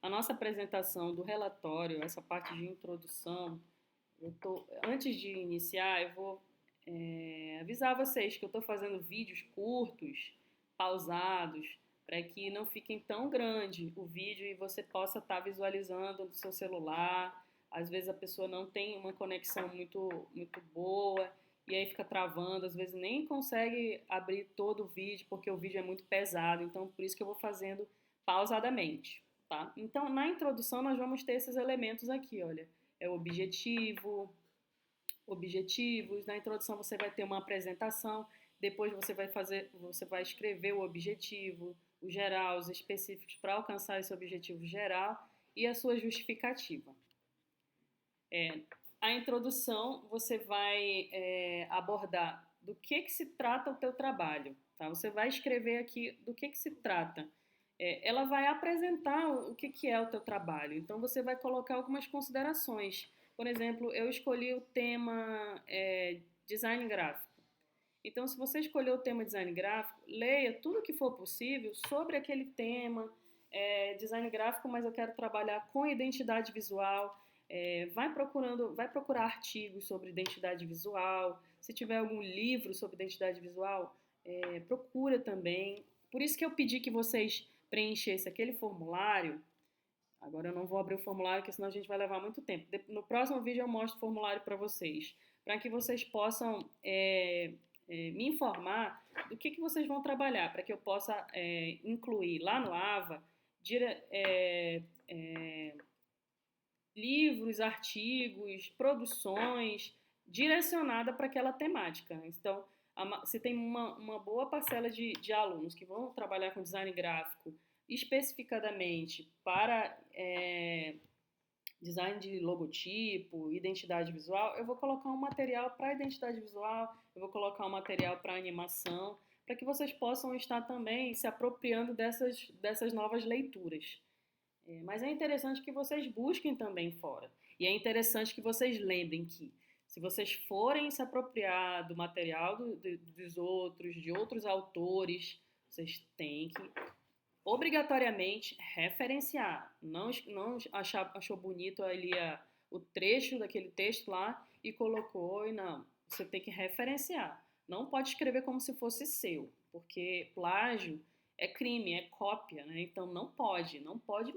a nossa apresentação do relatório, essa parte de introdução, antes de iniciar, eu vou avisar vocês que eu estou fazendo vídeos curtos, pausados, para que não fiquem tão grande o vídeo e você possa estar visualizando no seu celular. Às vezes a pessoa não tem uma conexão muito boa e aí fica travando, às vezes nem consegue abrir todo o vídeo porque o vídeo é muito pesado. Então, por isso que eu vou fazendo pausadamente, tá? Então, na introdução nós vamos ter esses elementos aqui, olha. É o objetivo, objetivos. Na introdução você vai ter uma apresentação, depois você vai escrever o objetivo, o geral, os específicos para alcançar esse objetivo geral e a sua justificativa. A introdução você vai abordar do que se trata o teu trabalho, tá? Você vai escrever aqui do que se trata. Ela vai apresentar o que é o teu trabalho. Então você vai colocar algumas considerações. Por exemplo, eu escolhi o tema design gráfico. Então, se você escolher o tema design gráfico, leia tudo que for possível sobre aquele tema, design gráfico, mas eu quero trabalhar com identidade visual. Vai procurar artigos sobre identidade visual. Se tiver algum livro sobre identidade visual, procura também. Por isso que eu pedi que vocês preenchessem aquele formulário. Agora eu não vou abrir o formulário, porque senão a gente vai levar muito tempo. No próximo vídeo eu mostro o formulário para vocês, para que vocês possam me informar do que vocês vão trabalhar, para que eu possa incluir lá no AVA livros, artigos, produções direcionada para aquela temática. Então, se tem uma boa parcela de alunos que vão trabalhar com design gráfico especificadamente para design de logotipo, identidade visual, eu vou colocar um material para identidade visual, eu vou colocar um material para animação, para que vocês possam estar também se apropriando dessas novas leituras. Mas é interessante que vocês busquem também fora. E é interessante que vocês lembrem que, se vocês forem se apropriar do material dos outros, de outros autores, vocês têm que obrigatoriamente referenciar. Não achou bonito ali o trecho daquele texto lá e colocou, e não. Você tem que referenciar. Não pode escrever como se fosse seu, porque plágio é crime, é cópia, né? Então não pode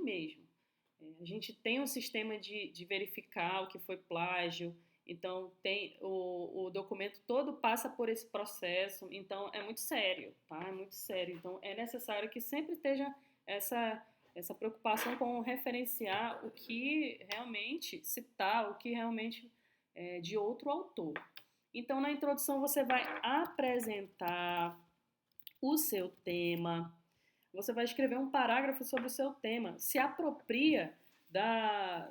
mesmo. A gente tem um sistema de verificar o que foi plágio, então tem o documento todo passa por esse processo, então é muito sério, tá? É muito sério. Então é necessário que sempre esteja essa preocupação com referenciar o que realmente citar, o que realmente é de outro autor. Então na introdução você vai apresentar o seu tema, você vai escrever um parágrafo sobre o seu tema, se apropria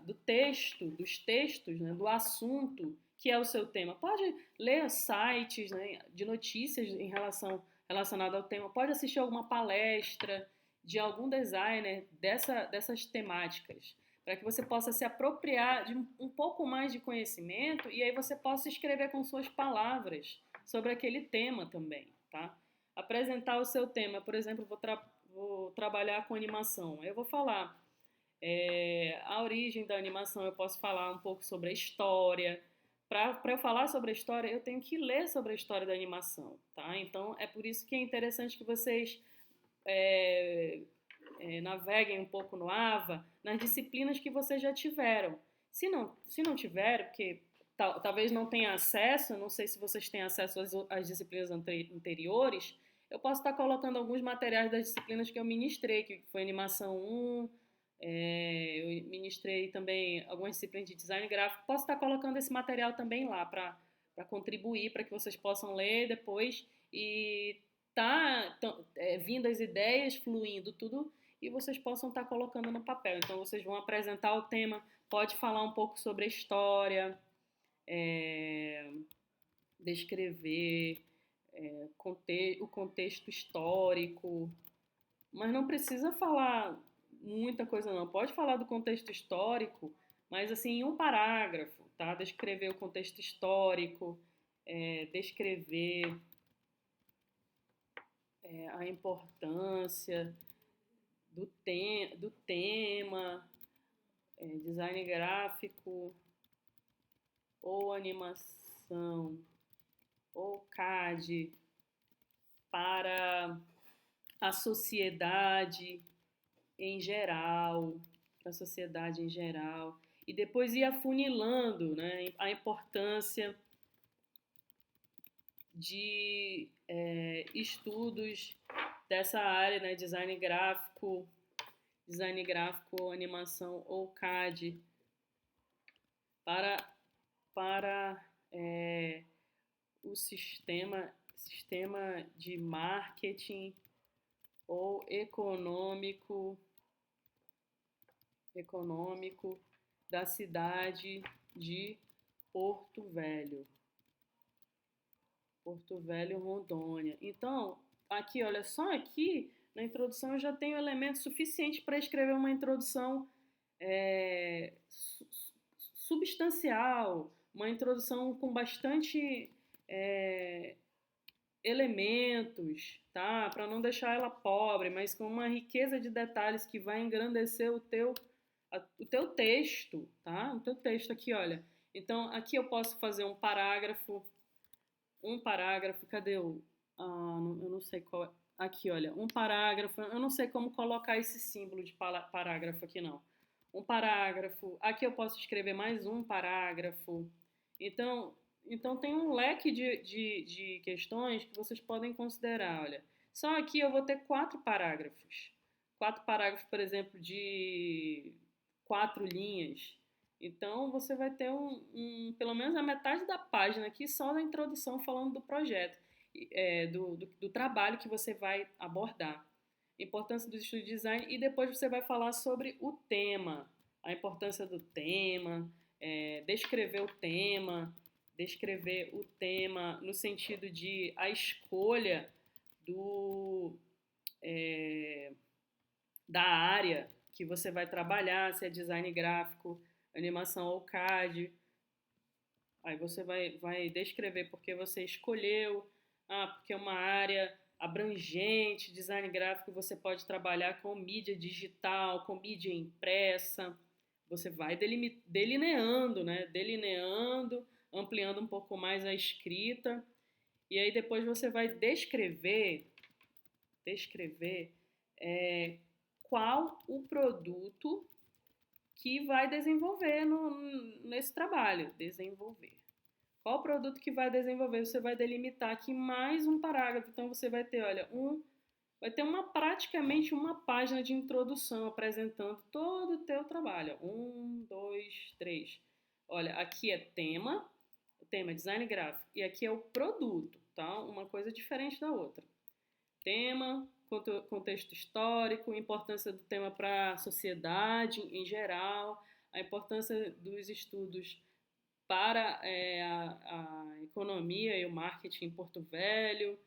do texto, dos textos, né, do assunto que é o seu tema. Pode ler sites, né, de notícias relacionado ao tema, pode assistir alguma palestra de algum designer dessas temáticas, para que você possa se apropriar de um pouco mais de conhecimento e aí você possa escrever com suas palavras sobre aquele tema também, tá? Apresentar o seu tema, por exemplo, vou trabalhar com animação. Eu vou falar a origem da animação, eu posso falar um pouco sobre a história. Para eu falar sobre a história, eu tenho que ler sobre a história da animação, tá? Então, é por isso que é interessante que vocês naveguem um pouco no AVA, nas disciplinas que vocês já tiveram. Se não tiver, porque talvez não tenha acesso, não sei se vocês têm acesso às disciplinas anteriores, eu posso estar colocando alguns materiais das disciplinas que eu ministrei, que foi animação 1, eu ministrei também algumas disciplinas de design gráfico, posso estar colocando esse material também lá para contribuir, para que vocês possam ler depois e vindo as ideias, fluindo tudo e vocês possam estar colocando no papel. Então vocês vão apresentar o tema, pode falar um pouco sobre a história, descrever o contexto histórico, mas não precisa falar muita coisa não. Pode falar do contexto histórico, mas assim em um parágrafo, tá? Descrever o contexto histórico, descrever a importância do tema, design gráfico ou animação ou CAD para a sociedade em geral, para a sociedade em geral, e depois ir afunilando, né, a importância de estudos dessa área, né, design gráfico, animação ou CAD para, para o sistema de marketing ou econômico da cidade de Porto Velho. Porto Velho, Rondônia. Então, aqui, olha, só aqui na introdução eu já tenho elementos suficientes para escrever uma introdução substancial, uma introdução com bastante elementos, tá? Para não deixar ela pobre, mas com uma riqueza de detalhes que vai engrandecer o teu texto, tá? O teu texto aqui, olha. Então, aqui eu posso fazer um parágrafo, cadê o... eu não sei qual é. Aqui, olha, um parágrafo, eu não sei como colocar esse símbolo de parágrafo aqui, não. Um parágrafo, aqui eu posso escrever mais um parágrafo. Então tem um leque de questões que vocês podem considerar, olha. Só aqui eu vou ter 4 parágrafos. 4 parágrafos, por exemplo, de 4 linhas. Então, você vai ter pelo menos a metade da página aqui só da introdução falando do projeto, do trabalho que você vai abordar. Importância do estudo de design e depois você vai falar sobre o tema, a importância do tema, descrever o tema no sentido de a escolha da área que você vai trabalhar, se é design gráfico, animação ou CAD. Aí você vai descrever porque você escolheu, porque é uma área abrangente, design gráfico, você pode trabalhar com mídia digital, com mídia impressa. Você vai delineando, né? Delineando, ampliando um pouco mais a escrita. E aí depois você vai descrever qual o produto que vai desenvolver nesse trabalho. Qual o produto que vai desenvolver? Você vai delimitar aqui mais um parágrafo. Então você vai ter, olha, vai ter praticamente uma página de introdução apresentando todo o teu trabalho. 1, 2, 3. Olha, aqui é tema, o tema é design gráfico, e aqui é o produto, tá? Uma coisa diferente da outra. Tema, contexto histórico, importância do tema para a sociedade em geral, a importância dos estudos para a economia e o marketing em Porto Velho,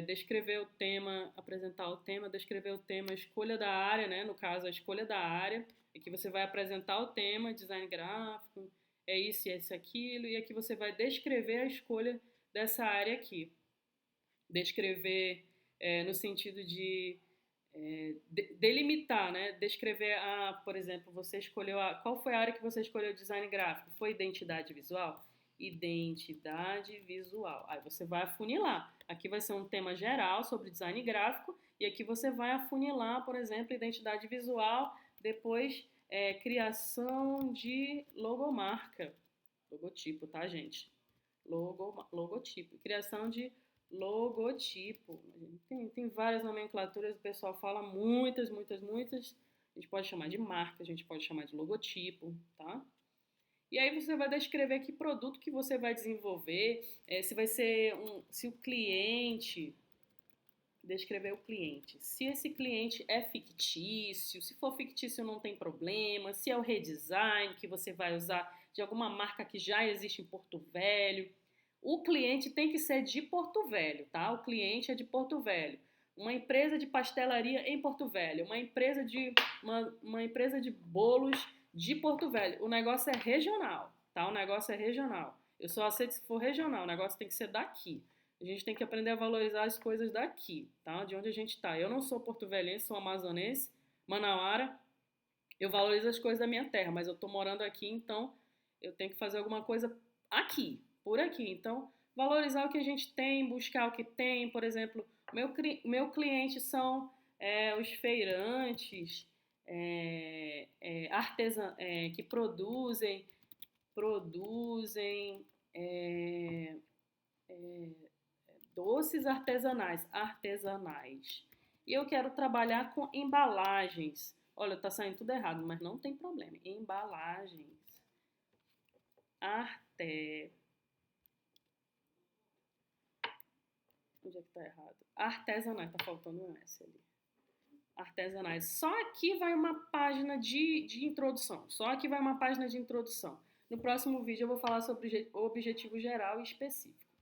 descrever o tema, apresentar o tema, descrever o tema, a escolha da área, né? No caso, a escolha da área, aqui você vai apresentar o tema, design gráfico, é isso, aquilo, e aqui você vai descrever a escolha dessa área aqui. Descrever no sentido de delimitar, né? Descrever, por exemplo, você escolheu qual foi a área que você escolheu design gráfico? Foi identidade visual? Identidade visual. Aí você vai afunilar. Aqui vai ser um tema geral sobre design gráfico e aqui você vai afunilar, por exemplo, identidade visual, depois criação de logomarca. Logotipo, tá, gente? Logotipo. Criação de logotipo. Tem várias nomenclaturas, o pessoal fala muitas. A gente pode chamar de marca, a gente pode chamar de logotipo, tá? E aí você vai descrever que produto que você vai desenvolver, se vai ser se o cliente, descrever o cliente. Se esse cliente é fictício, se for fictício não tem problema, se é o redesign que você vai usar de alguma marca que já existe em Porto Velho. O cliente tem que ser de Porto Velho, tá? O cliente é de Porto Velho. Uma empresa de pastelaria em Porto Velho, uma empresa de bolos de Porto Velho. O negócio é regional, tá? O negócio é regional. Eu só aceito se for regional, o negócio tem que ser daqui. A gente tem que aprender a valorizar as coisas daqui, tá? De onde a gente está. Eu não sou porto-velhense, sou amazonense, manauara. Eu valorizo as coisas da minha terra, mas eu tô morando aqui, então eu tenho que fazer alguma coisa aqui, por aqui. Então, valorizar o que a gente tem, buscar o que tem. Por exemplo, meu cliente são os feirantes, que produzem é, doces artesanais. E eu quero trabalhar com embalagens. Olha, tá saindo tudo errado, mas não tem problema. Embalagens. Arte. Onde é que tá errado? Artesanais. Tá faltando um S ali. Artesanais. Só aqui vai uma página de introdução. Só aqui vai uma página de introdução. No próximo vídeo eu vou falar sobre o objetivo geral e específico.